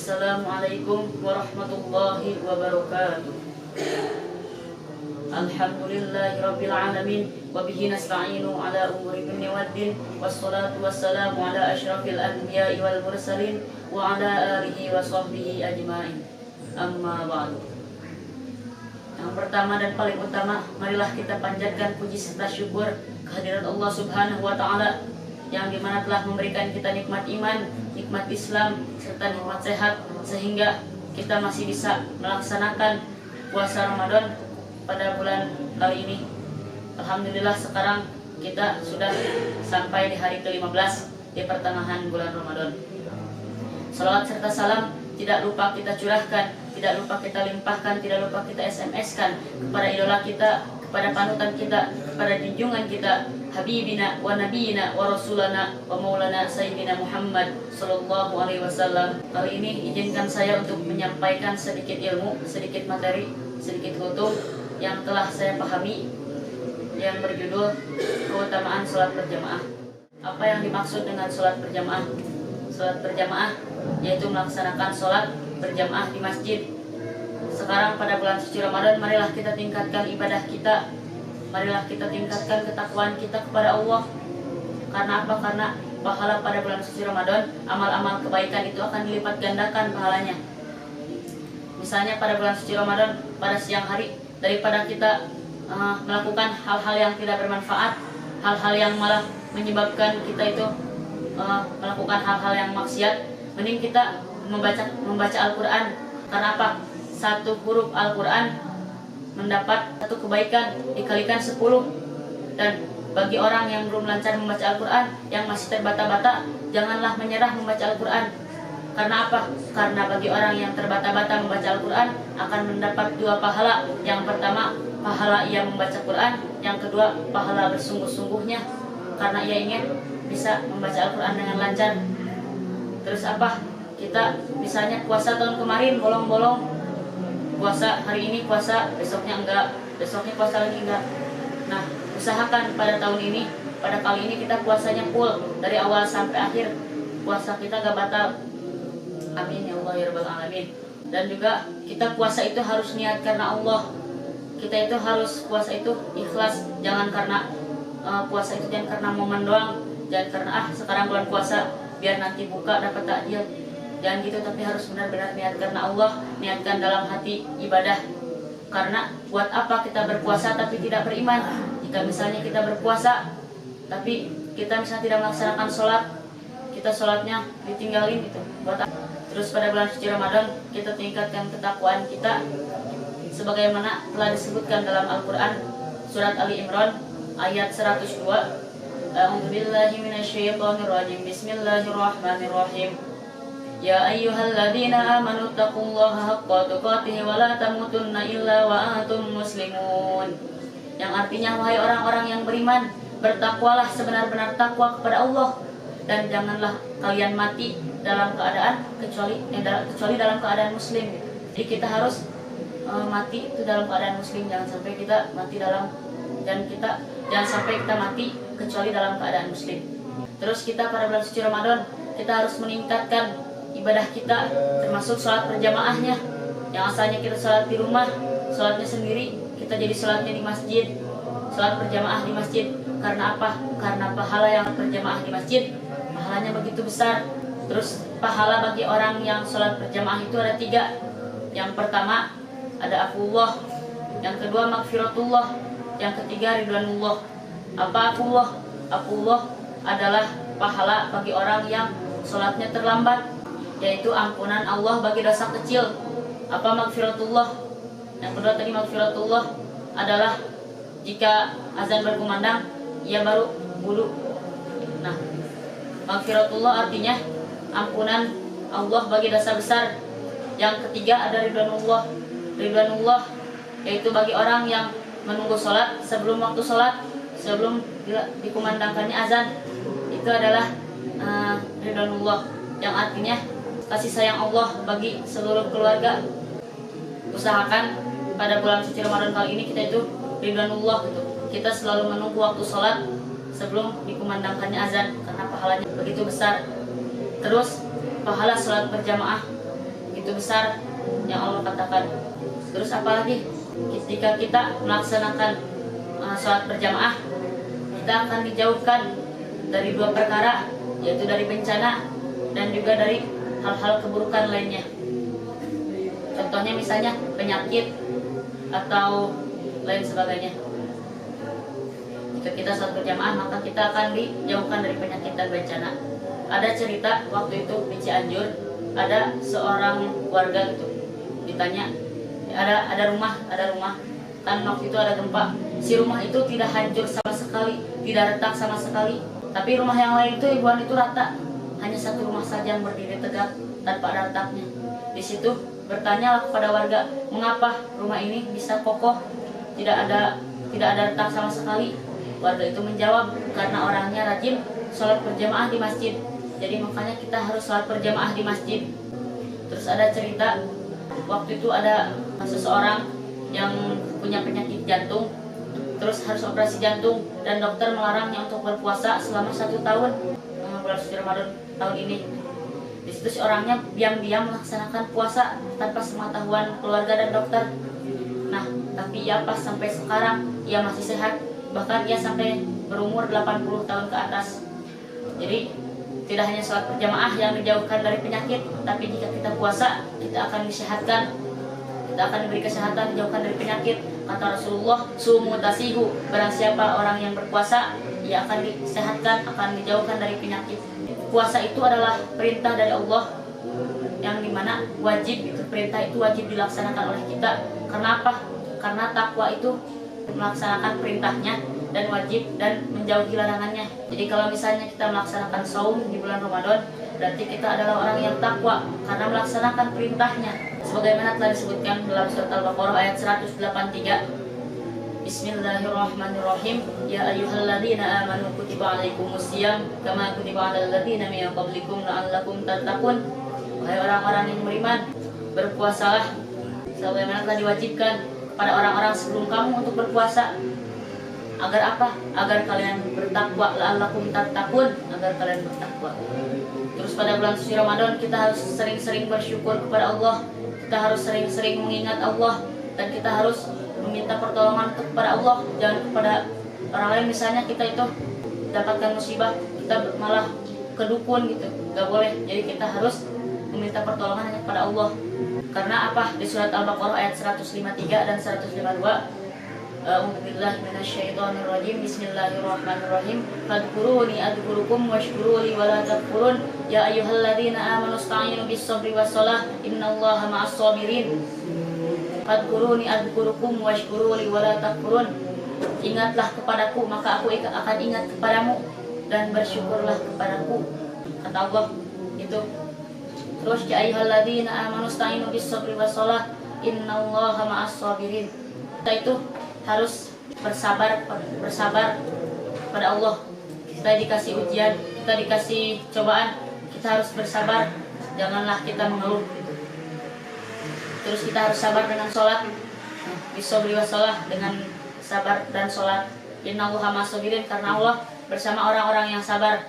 Assalamualaikum warahmatullahi wabarakatuh. Alhamdulillahirabbil alamin wa bihi nasta'inu ala umuri dunya waddin wassalatu wassalamu ala asyrafil anbiya'i wal mursalin wa ala alihi wa sahbihi ajmain. Amma ba'du. Yang pertama dan paling utama, marilah kita panjatkan puji serta syukur kehadirat Allah Subhanahu wa taala yang dimana telah memberikan kita nikmat iman, nikmat Islam, serta nikmat sehat, sehingga kita masih bisa melaksanakan puasa Ramadan pada bulan kali ini. Alhamdulillah sekarang kita sudah sampai di hari ke-15 di pertengahan bulan Ramadan. Salawat serta salam tidak lupa kita curahkan, tidak lupa kita limpahkan, tidak lupa kita SMS-kan kepada idola kita, kepada panutan kita, kepada junjungan kita, Habibina wa Nabiyina wa Rasulana wa Maulana Sayyidina Muhammad Sallallahu Alaihi Wasallam. Kali ini izinkan saya untuk menyampaikan sedikit ilmu, sedikit materi, sedikit kutub yang telah saya pahami, yang berjudul keutamaan sholat berjamaah. Apa yang dimaksud dengan sholat berjamaah? Sholat berjamaah yaitu melaksanakan sholat berjamaah di masjid. Sekarang pada bulan suci Ramadan, marilah kita tingkatkan ibadah kita, marilah kita tingkatkan ketakwaan kita kepada Allah. Karena apa? Karena pahala pada bulan suci Ramadan, amal-amal kebaikan itu akan dilipat gandakan pahalanya. Misalnya pada bulan suci Ramadan, pada siang hari, daripada kita melakukan hal-hal yang tidak bermanfaat, hal-hal yang malah menyebabkan kita itu melakukan hal-hal yang maksiat, mending kita membaca Al-Quran. Karena apa? Satu huruf Al-Quran mendapat satu kebaikan dikalikan 10. Dan bagi orang yang belum lancar membaca Al-Quran, yang masih terbata-bata, janganlah menyerah membaca Al-Quran. Karena apa? Karena bagi orang yang terbata-bata membaca Al-Quran akan mendapat 2 pahala. Yang pertama, pahala ia membaca Quran. Yang kedua, pahala bersungguh-sungguhnya karena ia ingin bisa membaca Al-Quran dengan lancar. Terus apa? Kita misalnya puasa tahun kemarin bolong-bolong, puasa hari ini puasa, besoknya enggak, besoknya puasa lagi enggak. Nah, usahakan pada tahun ini, pada kali ini kita puasanya full dari awal sampai akhir, puasa kita gak batal. Amin ya Allah ya Rabbal Alamin. Dan juga kita puasa itu harus niat karena Allah. Kita itu harus puasa itu ikhlas, jangan karena puasa itu jangan karena momen doang, jangan karena sekarang bulan puasa biar nanti buka dapat takjil. Jangan gitu, tapi harus benar-benar niat karena Allah, niatkan dalam hati ibadah. Karena buat apa kita berpuasa tapi tidak beriman? Jika misalnya kita berpuasa tapi kita misalnya tidak melaksanakan sholat, kita sholatnya ditinggalin gitu, buat apa? Terus pada bulan suci Ramadan kita tingkatkan ketakwaan kita sebagaimana telah disebutkan dalam Al-Quran surat Ali Imran ayat 102. A'udzubillahi minasyaitonirrajim. Bismillahirrahmanirrahim. Ya ayyuhalladzina amanu taqullaha haqqa tuqatih wa la tamutunna illa wa antum muslimun. Yang artinya, wahai orang-orang yang beriman, bertakwalah sebenar-benar takwa kepada Allah, dan janganlah kalian mati dalam keadaan kecuali dalam keadaan muslim. Jadi kita harus mati itu dalam keadaan muslim, jangan sampai kita mati jangan sampai kita mati kecuali dalam keadaan muslim. Terus kita pada bulan suci Ramadan kita harus meningkatkan ibadah kita, termasuk sholat berjamaahnya. Yang asalnya kita sholat di rumah, sholatnya sendiri, kita jadi sholatnya di masjid, sholat berjamaah di masjid. Karena apa? Karena pahala yang berjamaah di masjid, pahalanya begitu besar. Terus pahala bagi orang yang sholat berjamaah itu ada 3. Yang pertama ada afullah, yang kedua maghfiratullah, yang ketiga ridwanullah. Apa afullah? Afullah adalah pahala bagi orang yang sholatnya terlambat, yaitu ampunan Allah bagi dosa kecil. Apa maghfiratullah? Yang kedua tadi maghfiratullah adalah jika azan berkumandang ia baru wudu. Nah, maghfiratullah artinya ampunan Allah bagi dosa besar. Yang ketiga ada ridwanullah. Ridwanullah yaitu bagi orang yang menunggu sholat sebelum waktu sholat, sebelum dikumandangkannya azan. Itu adalah ridwanullah, yang artinya kasih sayang Allah bagi seluruh keluarga. Usahakan pada bulan suci Ramadan kali ini kita itu ridwanullah gitu. Kita selalu menunggu waktu sholat sebelum dikumandangkannya azan, karena pahalanya begitu besar. Terus pahala sholat berjamaah begitu besar yang Allah katakan. Terus apalagi ketika kita melaksanakan sholat berjamaah, kita akan dijauhkan dari dua perkara, yaitu dari bencana dan juga dari hal-hal keburukan lainnya. Contohnya misalnya penyakit atau lain sebagainya. Jika kita sholat berjamaah, maka kita akan dijauhkan dari penyakit dan bencana. Ada cerita waktu itu di Cianjur, ada seorang warga gitu ditanya, ada rumah kan waktu itu ada gempa. Si rumah itu tidak hancur sama sekali, tidak retak sama sekali, tapi rumah yang lain itu ribuan itu rata. Hanya satu rumah saja yang berdiri tegak tanpa ada retaknya. Di situ bertanyalah kepada warga, mengapa rumah ini bisa kokoh, tidak ada retak sama sekali. Warga itu menjawab, karena orangnya rajin sholat berjamaah di masjid. Jadi makanya kita harus sholat berjamaah di masjid. Terus ada cerita, waktu itu ada seseorang yang punya penyakit jantung, terus harus operasi jantung, dan dokter melarangnya untuk berpuasa selama 1 tahun, bulan suci Ramadan tahun ini. Di situ si orangnya diam-diam melaksanakan puasa tanpa sepengetahuan keluarga dan dokter. Nah, tapi ia pas sampai sekarang ia masih sehat, bahkan ia sampai berumur 80 tahun ke atas. Jadi tidak hanya sholat berjamaah yang dijauhkan dari penyakit, tapi jika kita puasa, kita akan disehatkan, kita akan diberi kesehatan, dijauhkan dari penyakit. Kata Rasulullah, sumu tasihu, barang siapa orang yang berpuasa, ia akan disehatkan, akan dijauhkan dari penyakit. Puasa itu adalah perintah dari Allah, yang dimana wajib, itu perintah itu wajib dilaksanakan oleh kita. Karena apa? Karena takwa itu melaksanakan perintahnya dan wajib dan menjauhi larangannya. Jadi kalau misalnya kita melaksanakan saum di bulan Ramadan, berarti kita adalah orang yang takwa karena melaksanakan perintahnya. Sebagaimana telah disebutkan dalam surat Al-Baqarah ayat 183. Bismillahirrahmanirrahim. Ya ayyuhalladzina amanu kutiba alaikumusiyam kama kutiba alal ladzina min qablikum la'allakum tattaqun. Wahai orang-orang yang beriman, berpuasalah sebagaimana telah diwajibkan pada orang-orang sebelum kamu untuk berpuasa. Agar apa? Agar kalian bertakwa, la'allakum tattaqun, agar kalian bertakwa. Terus pada bulan suci Ramadan kita harus sering-sering bersyukur kepada Allah. Kita harus sering-sering mengingat Allah, dan kita harus meminta pertolongan kepada Allah, jangan kepada orang lain. Misalnya kita itu dapatkan musibah, kita malah ke dukun gitu, gak boleh. Jadi kita harus meminta pertolongan hanya kepada Allah. Karena apa? Di surat Al-Baqarah ayat 153 dan 152, A'udzubillahi minasyaitonirrajim. Bismillahirrahmanirrahim. Fadhkuruni adhkurukum washkuruli wala takfurun. Ya ayyuhalladzina amanu ista'inu bis-sabri was-shalah innallaha ma'as-sabirin. Fadhkuruni adhkurukum washkuruli wala takfurun. Ingatlah kepadaku, maka aku akan ingat kepadamu, dan bersyukurlah kepadaku. Kata Allah itu. Terus ya ayyuhalladzina amanu ista'inu bis-sabri was-shalah innallaha ma'as-sabirin. Kita itu harus bersabar pada Allah. Kita dikasih ujian, kita dikasih cobaan, kita harus bersabar, janganlah kita mengeluh. Terus kita harus sabar dengan sholat, bisabri wassalah, dengan sabar dan sholat. Innallaha ma'as-sabirin, karena Allah bersama orang-orang yang sabar.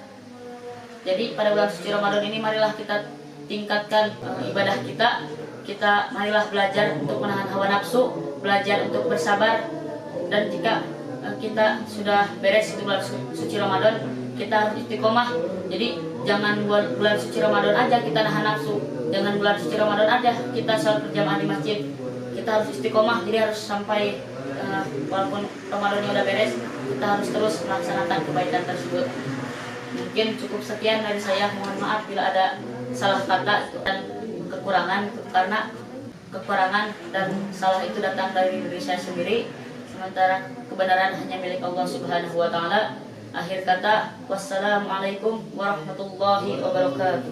Jadi pada bulan suci Ramadan ini marilah kita tingkatkan ibadah kita marilah belajar untuk menahan hawa nafsu, belajar untuk bersabar. Dan jika kita sudah beres itu bulan suci Ramadan, kita harus istiqomah. Jadi jangan bulan suci Ramadan aja kita nahan nafsu, jangan bulan suci Ramadan aja kita sholat berjamaah di masjid. Kita harus istiqomah, jadi harus sampai walaupun Ramadannya udah beres, kita harus terus melaksanakan kebaikan tersebut. Mungkin cukup sekian dari saya, mohon maaf bila ada salah kata dan kekurangan, karena kekurangan dan salah itu datang dari diri saya sendiri, sementara kebenaran hanya milik Allah Subhanahu wa taala. Akhir kata, wassalamualaikum warahmatullahi wabarakatuh.